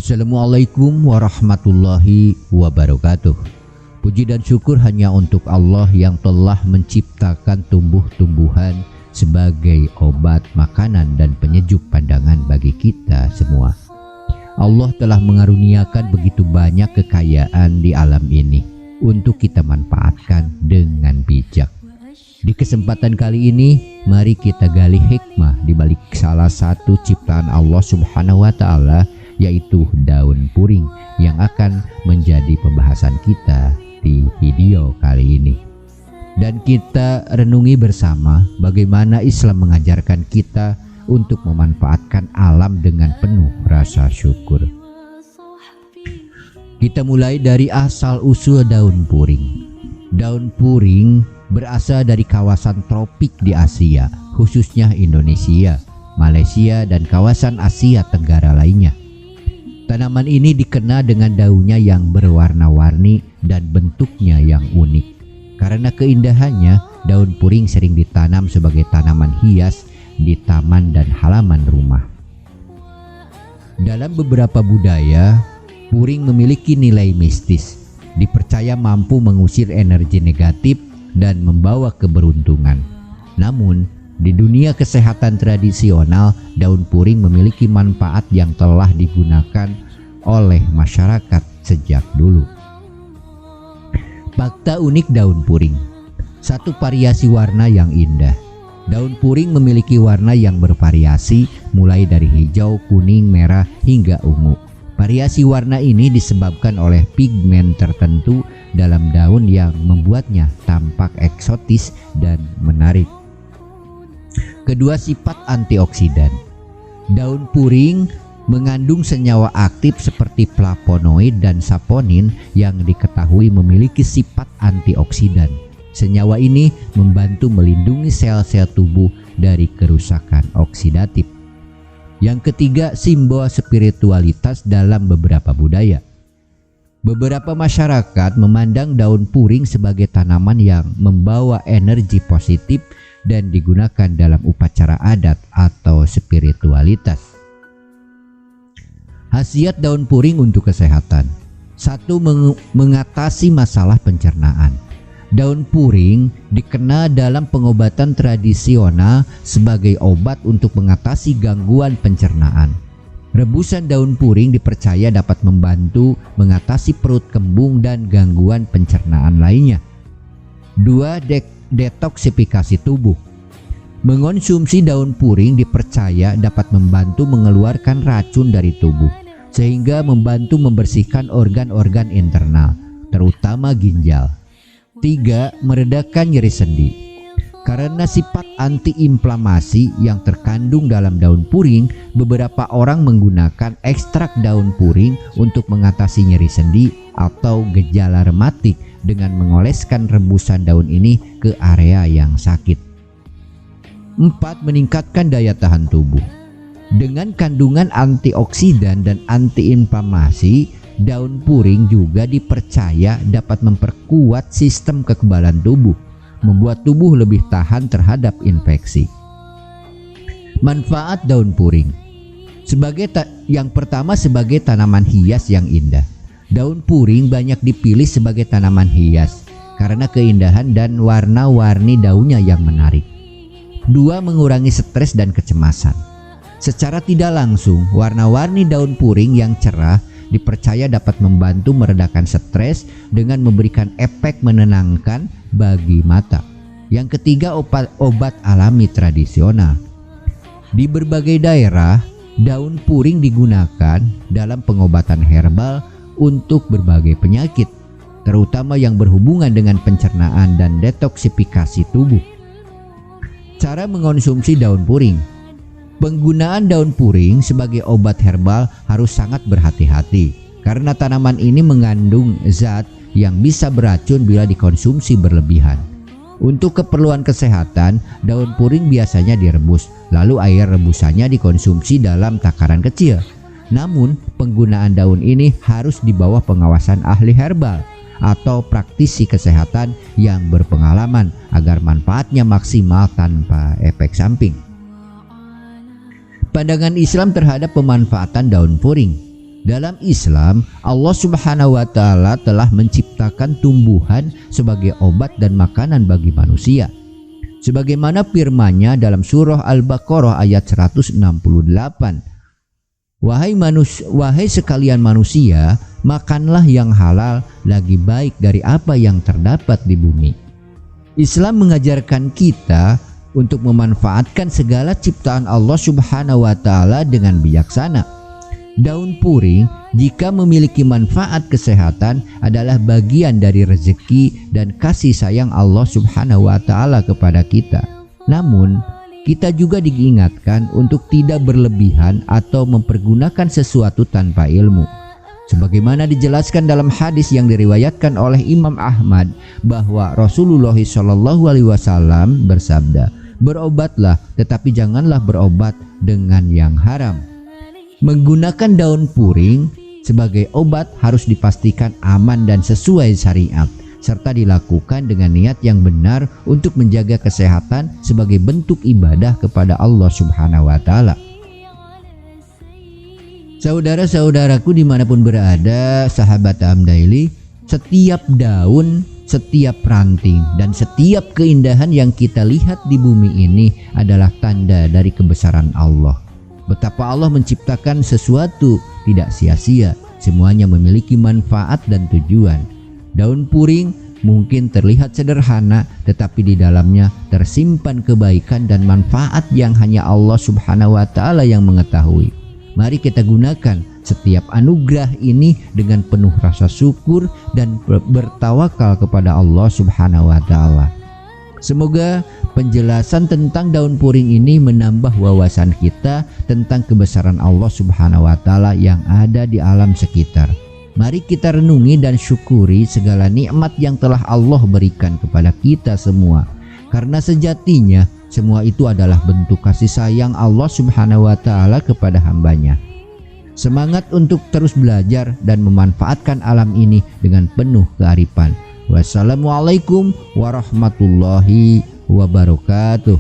Assalamualaikum warahmatullahi wabarakatuh. Puji dan syukur hanya untuk Allah yang telah menciptakan tumbuh-tumbuhan sebagai obat, makanan, dan penyejuk pandangan bagi kita semua. Allah telah mengaruniakan begitu banyak kekayaan di alam ini untuk kita manfaatkan dengan bijak. Di kesempatan kali ini, mari kita gali hikmah di balik salah satu ciptaan Allah Subhanahu wa Ta'ala, yaitu daun puring, yang akan menjadi pembahasan kita di video kali ini. Dan kita renungi bersama bagaimana Islam mengajarkan kita untuk memanfaatkan alam dengan penuh rasa syukur. Kita mulai dari asal-usul daun puring. Daun puring berasal dari kawasan tropik di Asia, khususnya Indonesia, Malaysia, dan kawasan Asia Tenggara lainnya. Tanaman ini dikenal dengan daunnya yang berwarna-warni dan bentuknya yang unik. Karena keindahannya, daun puring sering ditanam sebagai tanaman hias di taman dan halaman rumah. Dalam beberapa budaya, puring memiliki nilai mistis. Dipercaya mampu mengusir energi negatif dan membawa keberuntungan. Namun, di dunia kesehatan tradisional, daun puring memiliki manfaat yang telah digunakan oleh masyarakat sejak dulu. Fakta unik daun puring. Satu, variasi warna yang indah. Daun puring memiliki warna yang bervariasi, mulai dari hijau, kuning, merah, hingga ungu. Variasi warna ini disebabkan oleh pigmen tertentu dalam daun yang membuatnya tampak eksotis dan menarik. Kedua, sifat antioksidan. Daun puring mengandung senyawa aktif seperti flavonoid dan saponin yang diketahui memiliki sifat antioksidan. Senyawa ini membantu melindungi sel-sel tubuh dari kerusakan oksidatif. Yang ketiga, simbol spiritualitas dalam beberapa budaya. Beberapa masyarakat memandang daun puring sebagai tanaman yang membawa energi positif dan digunakan dalam upacara adat atau spiritualitas. Khasiat daun puring untuk kesehatan. 1. Mengatasi masalah pencernaan. Daun puring dikenal dalam pengobatan tradisional sebagai obat untuk mengatasi gangguan pencernaan. Rebusan daun puring dipercaya dapat membantu mengatasi perut kembung dan gangguan pencernaan lainnya. 2. Detoksifikasi tubuh. Mengonsumsi daun puring dipercaya dapat membantu mengeluarkan racun dari tubuh, sehingga membantu membersihkan organ-organ internal, terutama ginjal. 3. Meredakan nyeri sendi. Karena sifat antiinflamasi yang terkandung dalam daun puring, beberapa orang menggunakan ekstrak daun puring untuk mengatasi nyeri sendi atau gejala rematik dengan mengoleskan rebusan daun ini ke area yang sakit. 4. Meningkatkan daya tahan tubuh. Dengan kandungan antioksidan dan antiinflamasi, daun puring juga dipercaya dapat memperkuat sistem kekebalan tubuh, membuat tubuh lebih tahan terhadap infeksi. Manfaat daun puring. Yang pertama, sebagai tanaman hias yang indah. Daun puring banyak dipilih sebagai tanaman hias karena keindahan dan warna-warni daunnya yang menarik. 2. Mengurangi stres dan kecemasan. Secara tidak langsung, warna-warni daun puring yang cerah dipercaya dapat membantu meredakan stres dengan memberikan efek menenangkan bagi mata. Yang ketiga, obat alami tradisional. Di berbagai daerah, daun puring digunakan dalam pengobatan herbal untuk berbagai penyakit, terutama yang berhubungan dengan pencernaan dan detoksifikasi tubuh. Cara mengonsumsi daun puring. Penggunaan daun puring sebagai obat herbal harus sangat berhati-hati karena tanaman ini mengandung zat yang bisa beracun bila dikonsumsi berlebihan. Untuk keperluan kesehatan, daun puring biasanya direbus, lalu air rebusannya dikonsumsi dalam takaran kecil. Namun, penggunaan daun ini harus di bawah pengawasan ahli herbal atau praktisi kesehatan yang berpengalaman agar manfaatnya maksimal tanpa efek samping. Pandangan Islam terhadap pemanfaatan daun puring. Dalam Islam, Allah Subhanahu wa taala telah menciptakan tumbuhan sebagai obat dan makanan bagi manusia. Sebagaimana firman-Nya dalam surah Al-Baqarah ayat 168. Wahai sekalian manusia, makanlah yang halal, lagi baik dari apa yang terdapat di bumi. Islam mengajarkan kita untuk memanfaatkan segala ciptaan Allah Subhanahu wa taala dengan bijaksana. Daun puring jika memiliki manfaat kesehatan adalah bagian dari rezeki dan kasih sayang Allah Subhanahu wa taala kepada kita. Namun, kita juga diingatkan untuk tidak berlebihan atau mempergunakan sesuatu tanpa ilmu. Sebagaimana dijelaskan dalam hadis yang diriwayatkan oleh Imam Ahmad bahwa Rasulullah SAW bersabda, "Berobatlah, tetapi janganlah berobat dengan yang haram." Menggunakan daun puring sebagai obat harus dipastikan aman dan sesuai syariat, serta dilakukan dengan niat yang benar untuk menjaga kesehatan sebagai bentuk ibadah kepada Allah Subhanahu wa taala. Saudara-saudaraku dimanapun berada, sahabat Am Daily, setiap daun, setiap ranting, dan setiap keindahan yang kita lihat di bumi ini adalah tanda dari kebesaran Allah. Betapa Allah menciptakan sesuatu tidak sia-sia, semuanya memiliki manfaat dan tujuan. Daun puring mungkin terlihat sederhana, tetapi di dalamnya tersimpan kebaikan dan manfaat yang hanya Allah Subhanahu wa taala yang mengetahui. Mari kita gunakan setiap anugerah ini dengan penuh rasa syukur dan bertawakal kepada Allah Subhanahu wa taala. Semoga penjelasan tentang daun puring ini menambah wawasan kita tentang kebesaran Allah Subhanahu wa taala yang ada di alam sekitar. Mari kita renungi dan syukuri segala nikmat yang telah Allah berikan kepada kita semua. Karena sejatinya semua itu adalah bentuk kasih sayang Allah Subhanahu wa taala kepada hambanya. Semangat untuk terus belajar dan memanfaatkan alam ini dengan penuh kearifan. Wassalamualaikum warahmatullahi wabarakatuh.